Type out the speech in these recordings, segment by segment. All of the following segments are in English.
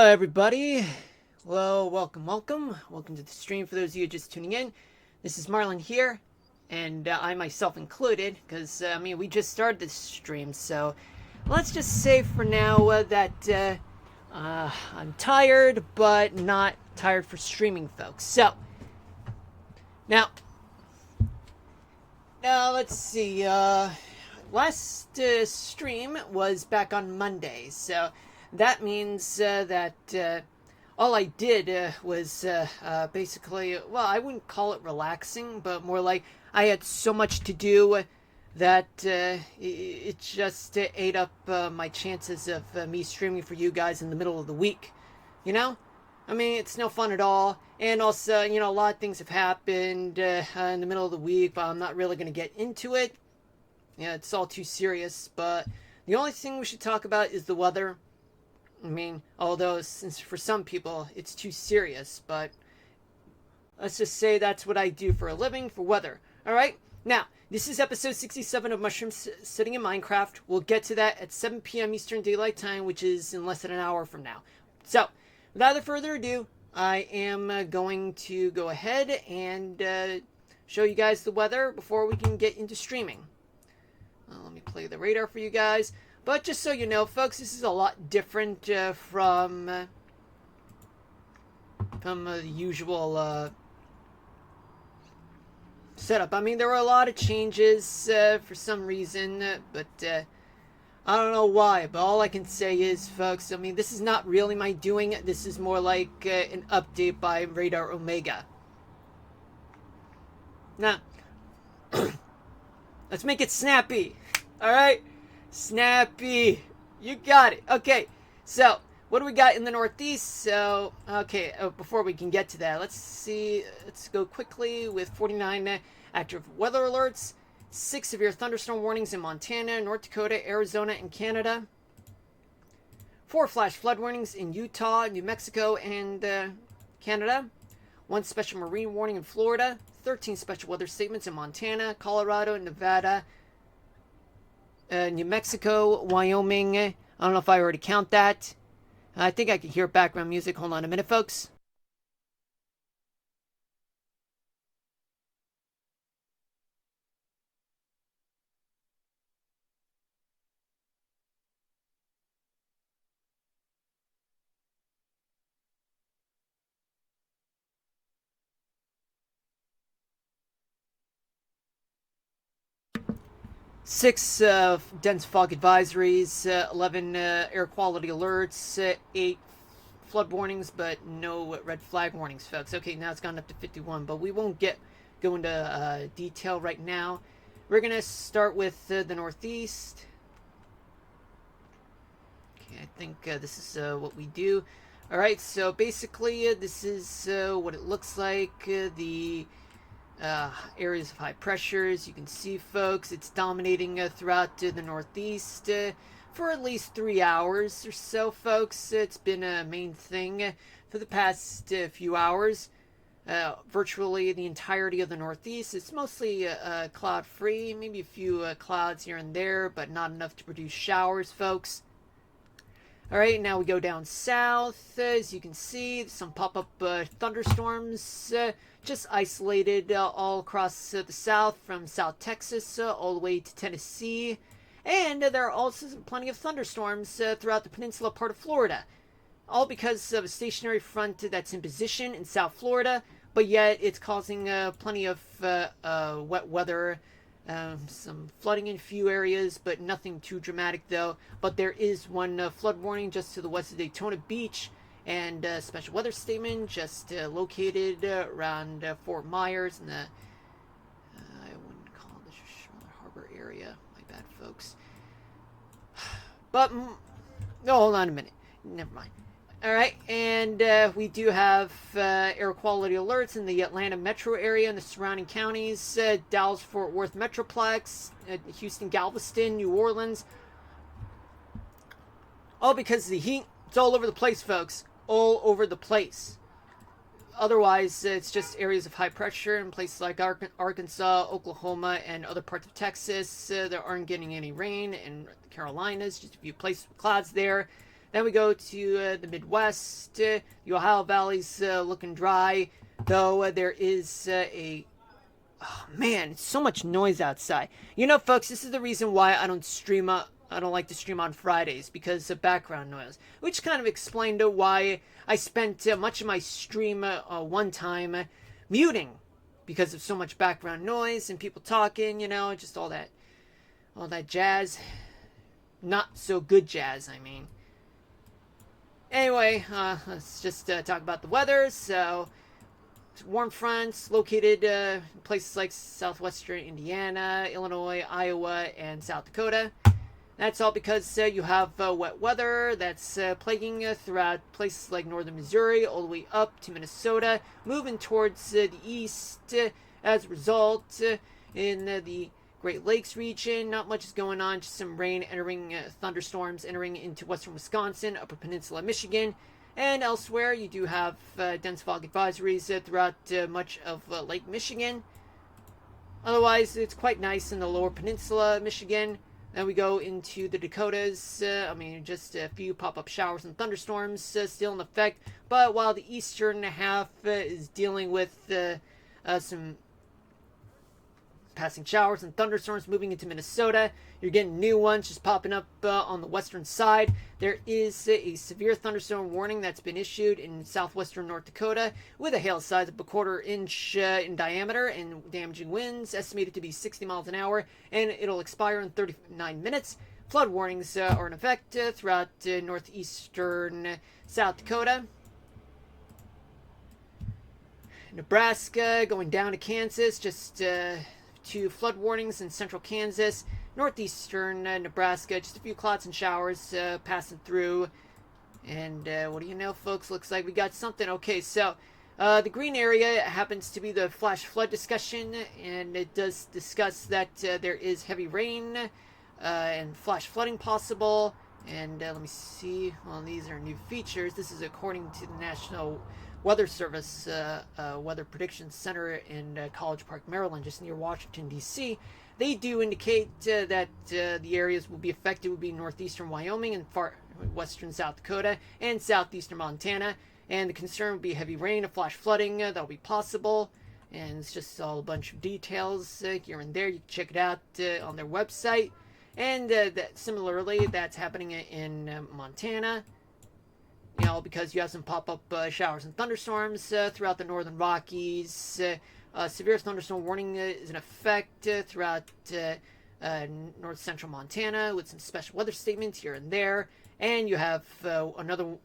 everybody. Well, welcome to the stream. For those of you just tuning in, this is Marlon here, and I myself included, because we just started this stream. So let's just say for now that I'm tired, but not tired for streaming, folks. So now, let's see. Last stream was back on Monday, so that means that all I did was basically, well, I wouldn't call it relaxing, but more like I had so much to do that it just ate up my chances of me streaming for you guys in the middle of the week. You know? It's no fun at all. And also, a lot of things have happened in the middle of the week, but I'm not really going to get into it. Yeah, it's all too serious, but the only thing we should talk about is the weather. Although since for some people it's too serious, but let's just say that's what I do for a living, for weather. Alright? Now, this is episode 67 of Mushrooms Sitting in Minecraft. We'll get to that at 7 p.m. Eastern Daylight Time, which is in less than an hour from now. So, without further ado, I am going to go ahead and show you guys the weather before we can get into streaming. Let me play the radar for you guys. But just so you know, folks, this is a lot different from the usual setup. There were a lot of changes for some reason, but I don't know why. But all I can say is, folks, this is not really my doing. This is more like an update by Radar Omega. Now, let's make it snappy. Alright? Snappy. You got it. Okay. So, what do we got in the Northeast? So, okay, before we can get to that, let's see. Let's go quickly with 49 active weather alerts, 6 severe thunderstorm warnings in Montana, North Dakota, Arizona, and Canada, 4 flash flood warnings in Utah, New Mexico, and Canada, 1 special marine warning in Florida, 13 special weather statements in Montana, Colorado, Nevada, New Mexico, Wyoming. I don't know if I already count that. I think I can hear background music. Hold on a minute, folks. Six dense fog advisories, 11 air quality alerts, 8 flood warnings, but no red flag warnings, folks. Okay, now it's gone up to 51, but we won't go into detail right now. We're going to start with the Northeast. Okay, I think this is what we do. Alright, so basically this is what it looks like. The areas of high pressures. You can see, folks, it's dominating throughout the Northeast for at least 3 hours or so, folks. It's been a main thing for the past few hours. Virtually the entirety of the Northeast. It's mostly cloud-free, maybe a few clouds here and there, but not enough to produce showers, folks. Alright, now we go down south. As you can see, some pop-up thunderstorms just isolated all across the south, from South Texas all the way to Tennessee. And there are also plenty of thunderstorms throughout the peninsula part of Florida. All because of a stationary front that's in position in South Florida, but yet it's causing plenty of wet weather. Some flooding in a few areas, but nothing too dramatic though. But there is one flood warning just to the west of Daytona Beach, and a special weather statement just located around Fort Myers in the I wouldn't call it the Charlotte Harbor area. My bad, folks. But no, hold on a minute. Never mind. Alright, and we do have air quality alerts in the Atlanta metro area and the surrounding counties, Dallas-Fort Worth Metroplex, Houston, Galveston, New Orleans. All because of the heat. It's all over the place, folks. All over the place. Otherwise, it's just areas of high pressure in places like Arkansas, Oklahoma, and other parts of Texas. There aren't getting any rain in the Carolinas, just a few places with clouds there. Then we go to the Midwest. The Ohio Valley's looking dry, though there is a oh man, it's so much noise outside. You know, folks, this is the reason why I don't stream. I don't like to stream on Fridays because of background noise, which kind of explained why I spent much of my stream one time muting because of so much background noise and people talking. You know, just all that jazz. Not so good jazz, I mean. Anyway, let's just talk about the weather. So, warm fronts located in places like southwestern Indiana, Illinois, Iowa, and South Dakota. That's all because you have wet weather that's plaguing throughout places like northern Missouri, all the way up to Minnesota, moving towards the east. As a result, in the Great Lakes region, not much is going on, just some rain entering, thunderstorms entering into western Wisconsin, upper peninsula Michigan, and elsewhere you do have dense fog advisories throughout much of Lake Michigan. Otherwise, it's quite nice in the lower peninsula Michigan. Then we go into the Dakotas. Just a few pop-up showers and thunderstorms still in effect. But while the eastern half is dealing with some passing showers and thunderstorms moving into Minnesota, you're getting new ones just popping up on the western side. There is a severe thunderstorm warning that's been issued in southwestern North Dakota with a hail size of a quarter-inch in diameter and damaging winds estimated to be 60 miles an hour, and it'll expire in 39 minutes. Flood warnings are in effect throughout northeastern South Dakota. Nebraska going down to Kansas, just to flood warnings in central Kansas. Northeastern Nebraska, just a few clouds and showers passing through. And what do you know, folks? Looks like we got something. Okay, so the green area happens to be the flash flood discussion, and it does discuss that there is heavy rain and flash flooding possible. And let me see. Well, these are new features. This is according to the National Weather Service Weather Prediction Center in College Park, Maryland, just near Washington, D.C. They do indicate that the areas will be affected would be northeastern Wyoming and far western South Dakota and southeastern Montana. And the concern would be heavy rain and flash flooding that'll be possible. And it's just all a bunch of details here and there. You can check it out on their website. And similarly, that's happening in Montana. You know, because you have some pop-up showers and thunderstorms throughout the northern Rockies. Severe thunderstorm warning is in effect throughout north central Montana with some special weather statements here and there. And you have another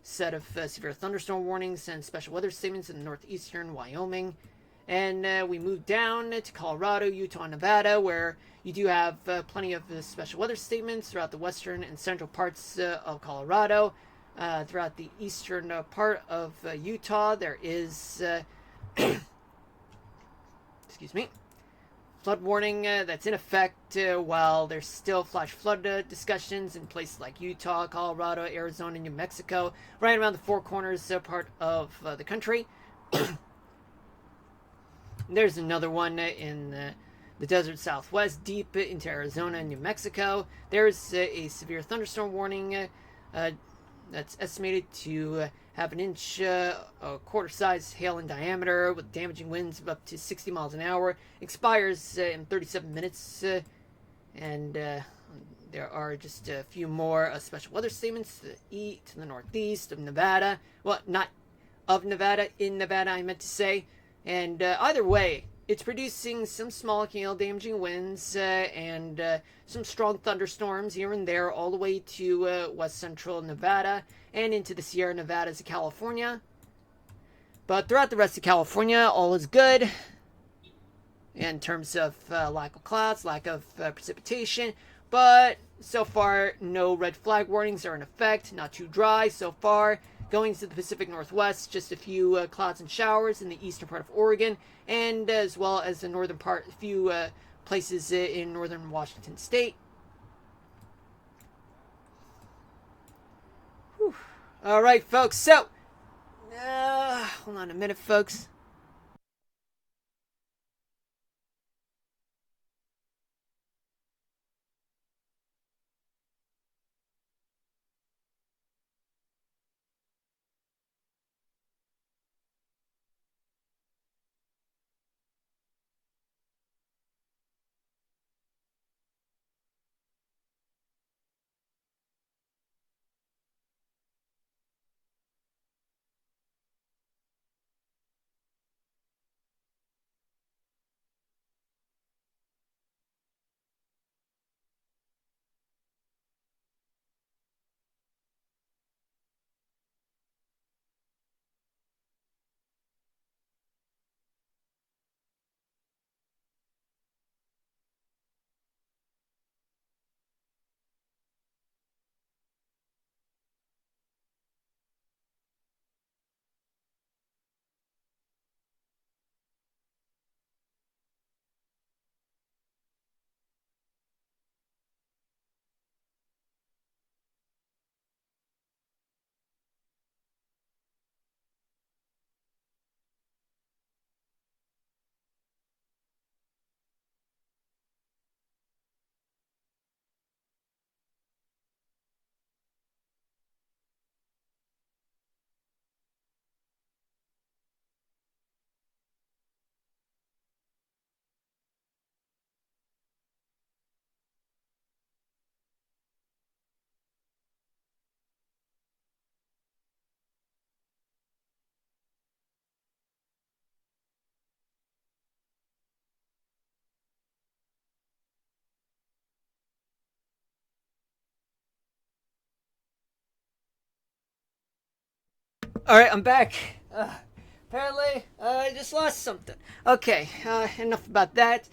set of severe thunderstorm warnings and special weather statements in northeastern Wyoming. And we move down to Colorado, Utah, and Nevada, where you do have plenty of special weather statements throughout the western and central parts of Colorado. Throughout the eastern part of Utah, there is, excuse me, flood warning that's in effect while there's still flash flood discussions in places like Utah, Colorado, Arizona, and New Mexico, right around the Four Corners part of the country. There's another one in the desert southwest, deep into Arizona and New Mexico. There's a severe thunderstorm warning that's estimated to have an inch, a quarter-size hail in diameter with damaging winds of up to 60 miles an hour. Expires in 37 minutes, and there are just a few more special weather statements to the northeast of Nevada. Well, not of Nevada, in Nevada, I meant to say. And either way, it's producing some small hail damaging winds and some strong thunderstorms here and there all the way to west central Nevada and into the Sierra Nevadas of California. But throughout the rest of California, all is good in terms of lack of clouds, lack of precipitation. But so far, no red flag warnings are in effect. Not too dry so far. Going to the Pacific Northwest, just a few clouds and showers in the eastern part of Oregon, and as well as the northern part, a few places in northern Washington state. Whew. All right, folks. So, hold on a minute, folks. All right, I'm back. Apparently, I just lost something. Okay, enough about that.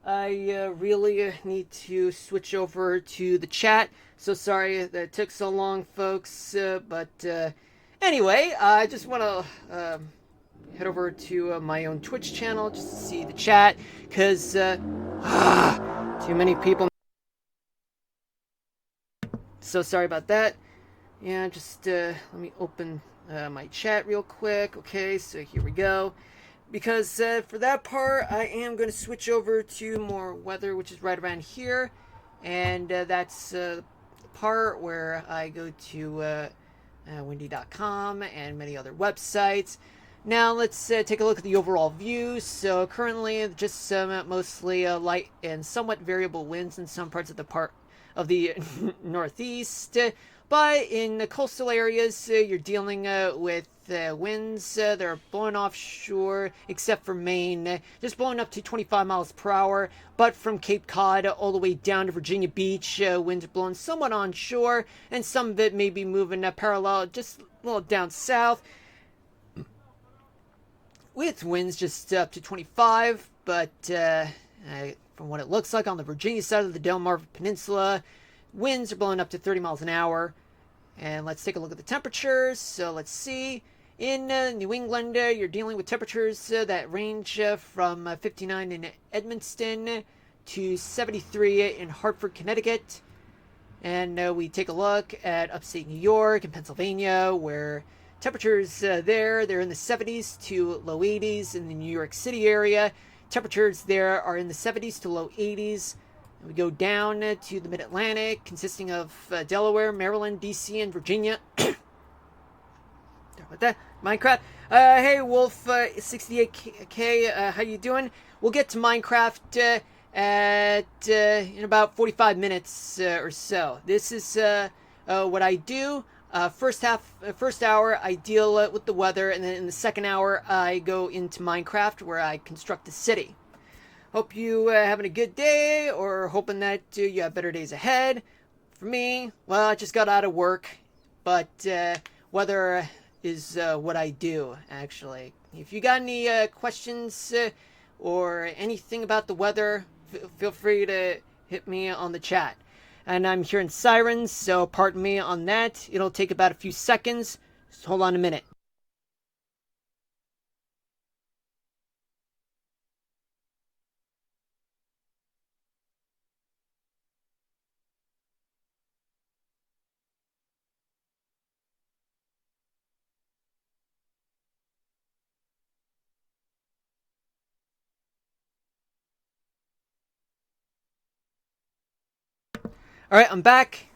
I really need to switch over to the chat. So sorry that it took so long, folks. But anyway, I just want to head over to my own Twitch channel just to see the chat because too many people. So sorry about that. Yeah, just let me open my chat real quick. Okay, so here we go. Because for that part, I am going to switch over to more weather, which is right around here. And that's the part where I go to windy.com and many other websites. Now let's take a look at the overall view. So currently, just mostly light and somewhat variable winds in some parts of the northeast. But in the coastal areas, you're dealing with winds that are blowing offshore, except for Maine, just blowing up to 25 miles per hour. But from Cape Cod all the way down to Virginia Beach, winds are blowing somewhat onshore, and some of it may be moving parallel, just a little down south, with winds just up to 25. But from what it looks like on the Virginia side of the Delmarva Peninsula, winds are blowing up to 30 miles an hour. And let's take a look at the temperatures. So let's see. In New England, you're dealing with temperatures that range from 59 in Edmundston to 73 in Hartford, Connecticut. And we take a look at upstate New York and Pennsylvania, where temperatures they're in the 70s to low 80s. In the New York City area, temperatures there are in the 70s to low 80s. We go down to the Mid-Atlantic, consisting of Delaware, Maryland, D.C., and Virginia. Sorry about that. Minecraft. Hey, Wolf, 68K, how you doing? We'll get to Minecraft in about 45 minutes or so. This is what I do. First hour, I deal with the weather, and then in the second hour, I go into Minecraft, where I construct a city. Hope you having a good day, or hoping that you have better days ahead. For me, well, I just got out of work, but weather is what I do, actually. If you got any questions or anything about the weather, feel free to hit me on the chat. And I'm hearing sirens, so pardon me on that. It'll take about a few seconds. Just hold on a minute. All right, I'm back.